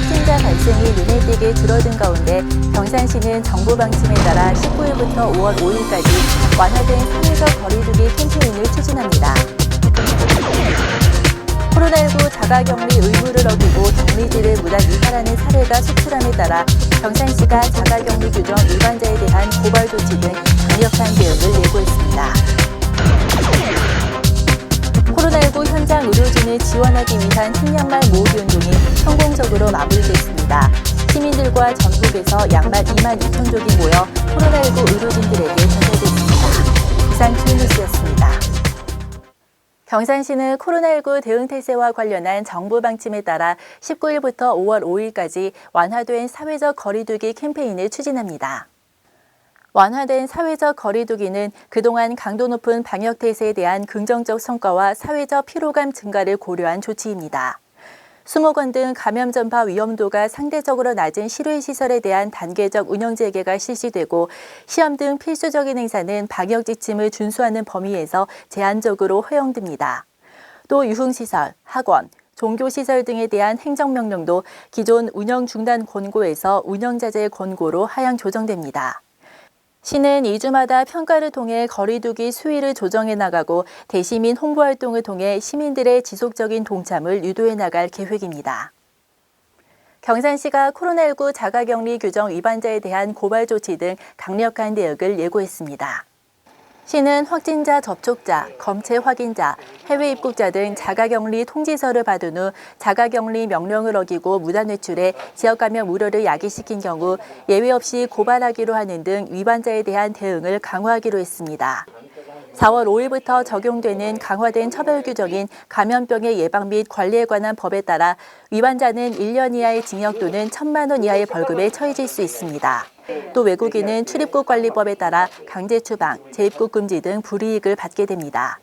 확진자 발생이 눈에 띄게 줄어든 가운데 경산시는 정부 방침에 따라 19일부터 5월 5일까지 완화된 사회적 거리두기 캠페인을 추진합니다. 코로나19 자가격리 의무를 어기고 격리지를 무단 이탈하는 사례가 속출함에 따라 경산시가 자가격리 규정 위반자에 대한 고발 조치 등 강력한 대응을 예고했습니다. 코로나19 현장 의료진을 지원하기 위한 흰양말 모으기 운동이 성공적으로 마무리됐습니다. 시민들과 전국에서 양말 2만 2천 족이 모여 코로나19 의료진들에게 전달됐습니다. 이상 K뉴스였습니다. 경산시는 코로나19 대응 태세와 관련한 정부 방침에 따라 19일부터 5월 5일까지 완화된 사회적 거리두기 캠페인을 추진합니다. 완화된 사회적 거리두기는 그동안 강도 높은 방역 태세에 대한 긍정적 성과와 사회적 피로감 증가를 고려한 조치입니다. 수목원 등 감염 전파 위험도가 상대적으로 낮은 실외시설에 대한 단계적 운영 재개가 실시되고 시험 등 필수적인 행사는 방역 지침을 준수하는 범위에서 제한적으로 허용됩니다. 또 유흥시설, 학원, 종교시설 등에 대한 행정명령도 기존 운영 중단 권고에서 운영 자제 권고로 하향 조정됩니다. 시는 2주마다 평가를 통해 거리두기 수위를 조정해 나가고 대시민 홍보 활동을 통해 시민들의 지속적인 동참을 유도해 나갈 계획입니다. 경산시가 코로나19 자가격리 규정 위반자에 대한 고발 조치 등 강력한 대응을 예고했습니다. 시는 확진자 접촉자, 검체 확인자, 해외 입국자 등 자가격리 통지서를 받은 후 자가격리 명령을 어기고 무단 외출해 지역 감염 우려를 야기시킨 경우 예외 없이 고발하기로 하는 등 위반자에 대한 대응을 강화하기로 했습니다. 4월 5일부터 적용되는 강화된 처벌 규정인 감염병의 예방 및 관리에 관한 법에 따라 위반자는 1년 이하의 징역 또는 1,000만 원 이하의 벌금에 처해질 수 있습니다. 또 외국인은 출입국 관리법에 따라 강제 추방, 재입국 금지 등 불이익을 받게 됩니다.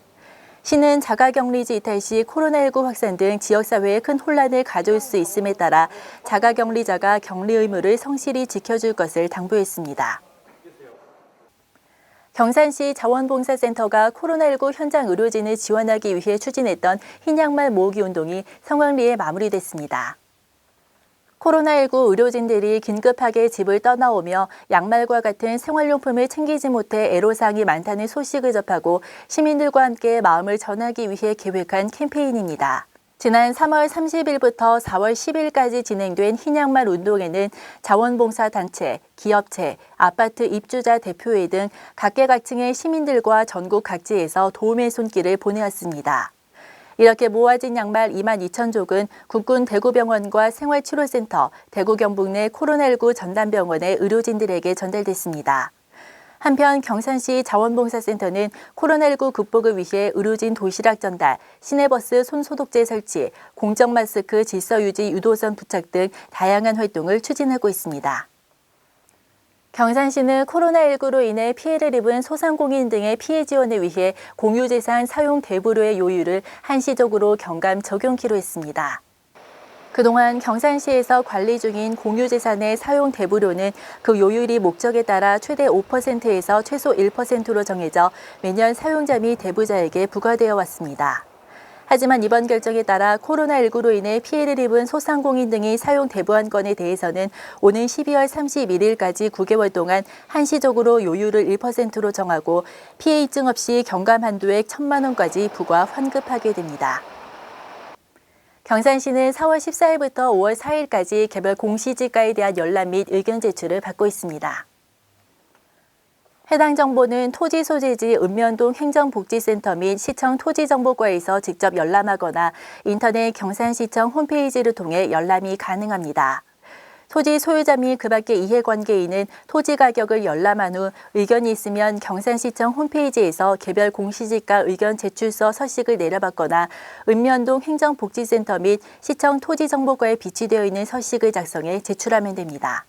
시는 자가격리지 이탈 시 코로나19 확산 등 지역사회에 큰 혼란을 가져올 수 있음에 따라 자가격리자가 격리 의무를 성실히 지켜줄 것을 당부했습니다. 경산시 자원봉사센터가 코로나19 현장 의료진을 지원하기 위해 추진했던 흰양말 모으기 운동이 성황리에 마무리됐습니다. 코로나19 의료진들이 긴급하게 집을 떠나오며 양말과 같은 생활용품을 챙기지 못해 애로사항이 많다는 소식을 접하고 시민들과 함께 마음을 전하기 위해 계획한 캠페인입니다. 지난 3월 30일부터 4월 10일까지 진행된 흰양말 운동에는 자원봉사단체, 기업체, 아파트 입주자 대표회 등 각계각층의 시민들과 전국 각지에서 도움의 손길을 보내왔습니다. 이렇게 모아진 양말 2만 2천 족은 국군 대구병원과 생활치료센터, 대구 경북 내 코로나19 전담병원의 의료진들에게 전달됐습니다. 한편 경산시 자원봉사센터는 코로나19 극복을 위해 의료진 도시락 전달, 시내버스 손소독제 설치, 공적마스크 질서 유지 유도선 부착 등 다양한 활동을 추진하고 있습니다. 경산시는 코로나19로 인해 피해를 입은 소상공인 등의 피해 지원을 위해 공유재산 사용 대부로의 요율을 한시적으로 경감 적용키로 했습니다. 그동안 경산시에서 관리 중인 공유재산의 사용 대부료는 그 요율이 목적에 따라 최대 5%에서 최소 1%로 정해져 매년 사용자 및 대부자에게 부과되어 왔습니다. 하지만 이번 결정에 따라 코로나19로 인해 피해를 입은 소상공인 등이 사용 대부한 건에 대해서는 오는 12월 31일까지 9개월 동안 한시적으로 요율을 1%로 정하고 피해 입증 없이 경감 한도액 1,000만 원까지 부과 환급하게 됩니다. 경산시는 4월 14일부터 5월 4일까지 개별 공시지가에 대한 열람 및 의견 제출을 받고 있습니다. 해당 정보는 토지 소재지 읍면동 행정복지센터 및 시청 토지정보과에서 직접 열람하거나 인터넷 경산시청 홈페이지를 통해 열람이 가능합니다. 토지 소유자 및 그 밖의 이해관계인은 토지 가격을 열람한 후 의견이 있으면 경산시청 홈페이지에서 개별 공시지가 의견 제출서 서식을 내려받거나 읍면동 행정복지센터 및 시청 토지정보과에 비치되어 있는 서식을 작성해 제출하면 됩니다.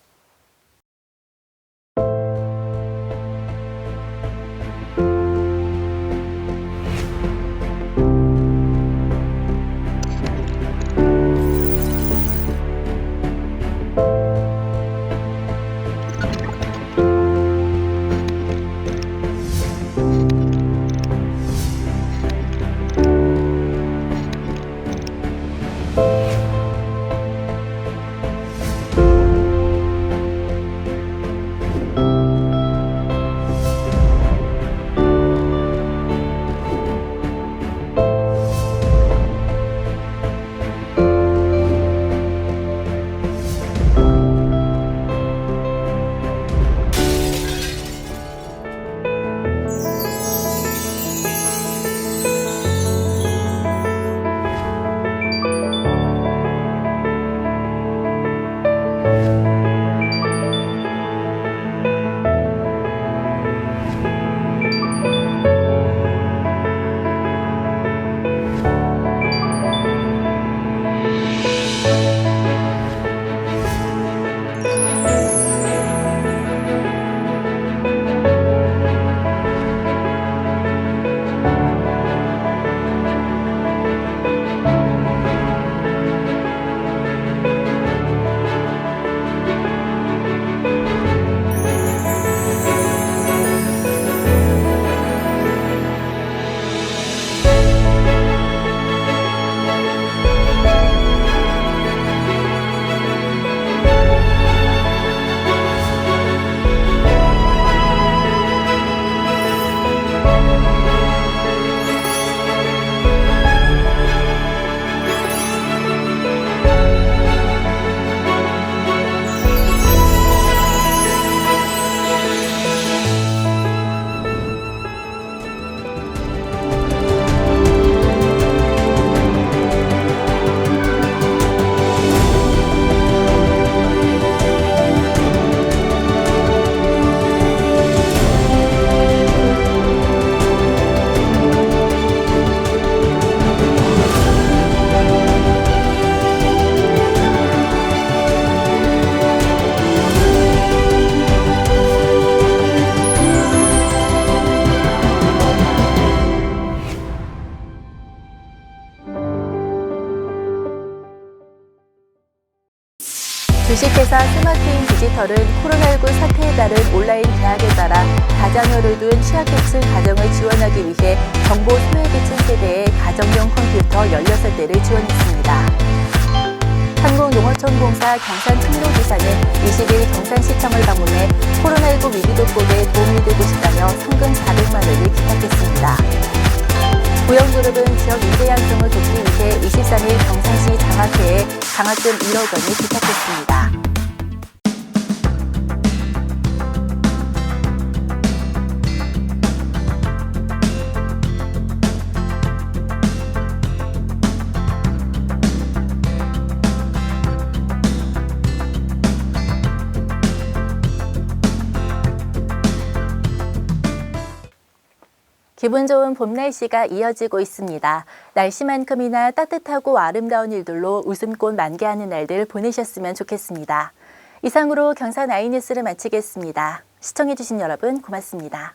주식회사 스마트인 디지털은 코로나19 사태에 따른 온라인 계약에 따라 다자녀를 둔 취약계층 가정을 지원하기 위해 정보 소외계층 세대의 가정용 컴퓨터 16대를 지원했습니다. 한국농어촌공사 경산특로지사는 20일 경산시청을 방문해 코로나19 위기 극복에 도움이 되고 싶다며 성금 400만 원을 기탁했습니다. 고영그룹은 지역 인재 양성을 돕기 위해 23일 경산시 장학회에 장학금 1억 원을 기탁했습니다. 기분 좋은 봄 날씨가 이어지고 있습니다. 날씨만큼이나 따뜻하고 아름다운 일들로 웃음꽃 만개하는 날들 보내셨으면 좋겠습니다. 이상으로 경산 아이뉴스를 마치겠습니다. 시청해주신 여러분 고맙습니다.